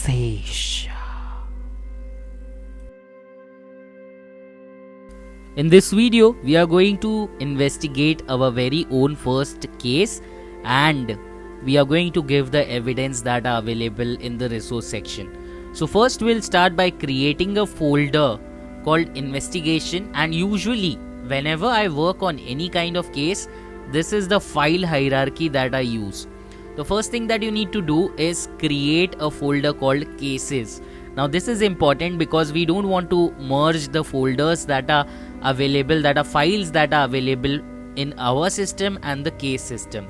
relaxation. In this video, we are going to investigate our very own first case, and we are going to give the evidence that are available in the resource section. So first we'll start by creating a folder called investigation, and usually whenever I work on any kind of case, this is the file hierarchy that I use. The first thing that you need to do is create a folder called cases. Now this is important because we don't want to merge the folders that are available, that are files that are available in our system and the case system.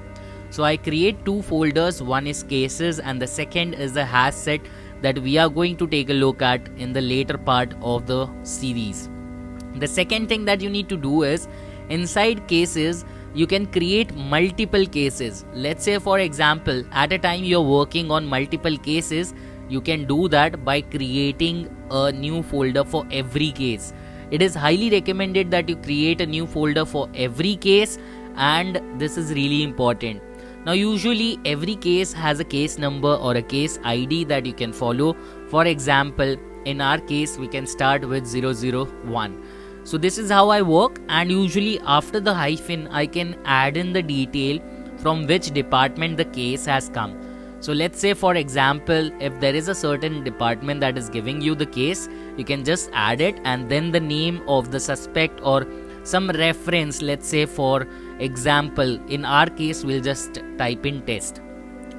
So I create two folders, one is cases and the second is the hash set that we are going to take a look at in the later part of the series. The second thing that you need to do is inside cases you can create multiple cases. Let's say for example at a time you're working on multiple cases, you can do that by creating a new folder for every case. It is highly recommended that you create a new folder for every case, and this is really important. Now usually every case has a case number or a case ID that you can follow. For example, in our case we can start with 001. So this is how I work, and usually after the hyphen I can add in the detail from which department the case has come. So let's say for example if there is a certain department that is giving you the case, you can just add it and then the name of the suspect or some reference. Let's say for example in our case we'll just type in test.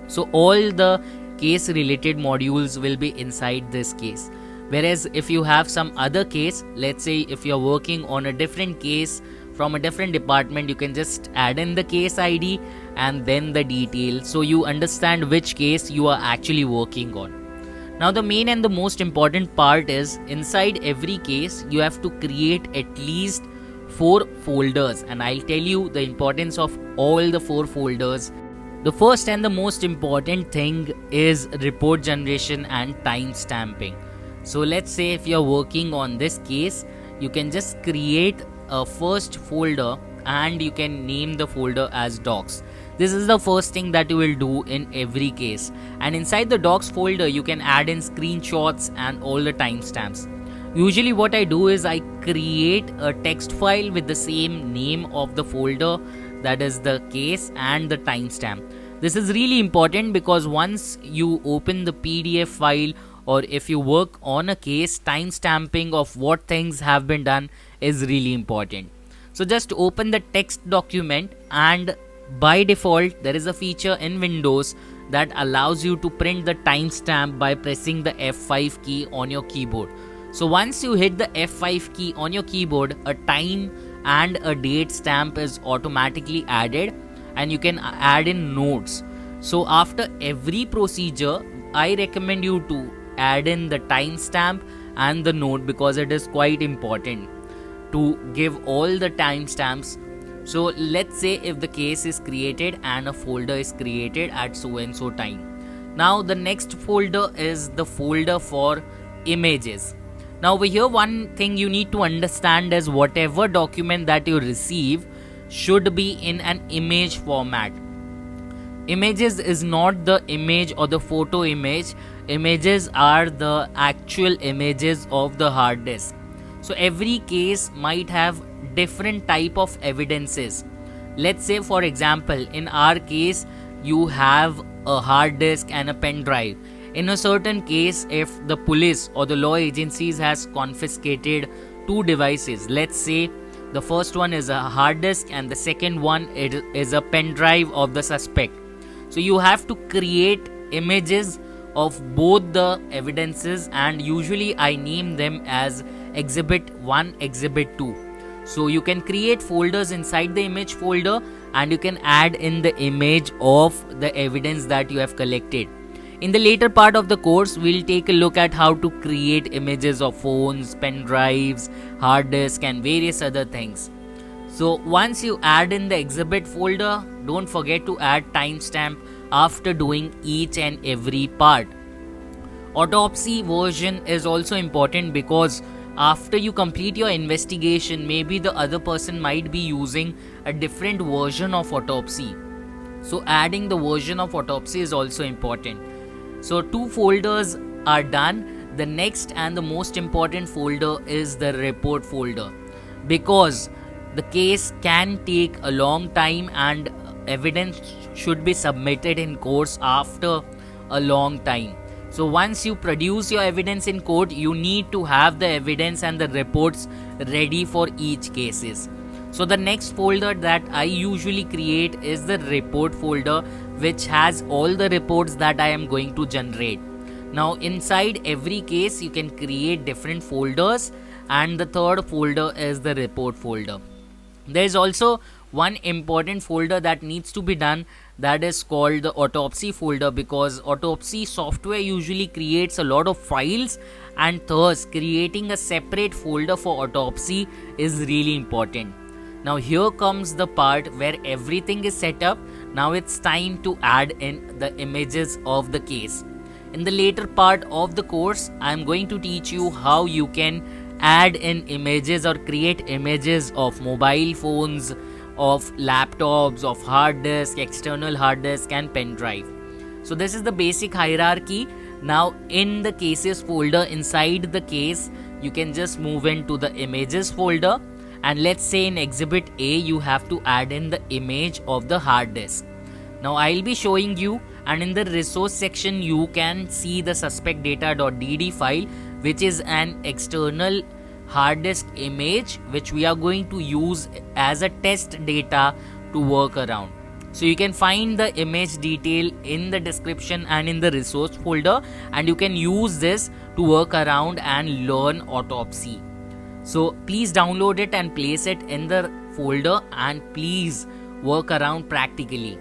So all the case related modules will be inside this case. Whereas if you have some other case, let's say if you're working on a different case from a different department, you can just add in the case ID and then the detail, so you understand which case you are actually working on. Now the main and the most important part is inside every case you have to create at least 4 folders, and I'll tell you the importance of all the 4 folders. The first and the most important thing is report generation and time stamping. So let's say if you're working on this case, you can just create a first folder and you can name the folder as docs. This is the first thing that you will do in every case, and inside the docs folder you can add in screenshots and all the timestamps. Usually what I do is I create a text file with the same name of the folder, that is the case, and the timestamp. This is really important because once you open the PDF file or if you work on a case, timestamping of what things have been done is really important. So just open the text document, and by default there is a feature in Windows that allows you to print the timestamp by pressing the F5 key on your keyboard. So once you hit the F5 key on your keyboard, a time and a date stamp is automatically added, and you can add in notes. So after every procedure I recommend you to add in the timestamp and the note because it is quite important to give all the timestamps. So let's say if the case is created and a folder is created at so and so time. Now the next folder is the folder for images. Now over here one thing you need to understand is whatever document that you receive should be in an image format. Images is not the image or the photo image. Images are the actual images of the hard disk. So every case might have different type of evidences. Let's say for example in our case you have a hard disk and a pen drive. In a certain case, if the police or the law agencies has confiscated 2 devices, let's say the first one is a hard disk and the second one is a pen drive of the suspect. So you have to create images of both the evidences, and usually I name them as exhibit 1, exhibit 2. So you can create folders inside the image folder and you can add in the image of the evidence that you have collected. In the later part of the course, we'll take a look at how to create images of phones, pen drives, hard disk and various other things. So once you add in the exhibit folder, don't forget to add timestamp after doing each and every part. Autopsy version is also important because after you complete your investigation, maybe the other person might be using a different version of autopsy. So adding the version of autopsy is also important. So 2 folders are done, the next and the most important folder is the report folder, because the case can take a long time and evidence should be submitted in courts after a long time. So once you produce your evidence in court, you need to have the evidence and the reports ready for each cases. So the next folder that I usually create is the report folder, which has all the reports that I am going to generate. Now inside every case you can create different folders, and the third folder is the report folder. There is also one important folder that needs to be done, that is called the autopsy folder, because autopsy software usually creates a lot of files, and thus creating a separate folder for autopsy is really important. Now here comes the part where everything is set up. Now it's time to add in the images of the case. In the later part of the course, I am going to teach you how you can add in images or create images of mobile phones, of laptops, of hard disk, external hard disk and pen drive. So this is the basic hierarchy. Now in the cases folder, inside the case, you can just move into the images folder, and let's say in exhibit A you have to add in the image of the hard disk. Now I'll be showing you, and in the resource section you can see the suspect data.dd file, which is an external hard disk image which we are going to use as a test data to work around. So you can find the image detail in the description and in the resource folder, and you can use this to work around and learn autopsy. So please download it and place it in the folder, and please work around practically.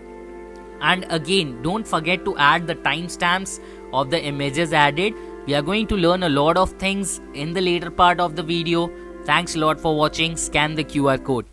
And again, don't forget to add the timestamps of the images added. We are going to learn a lot of things in the later part of the video. Thanks a lot for watching. Scan the QR code.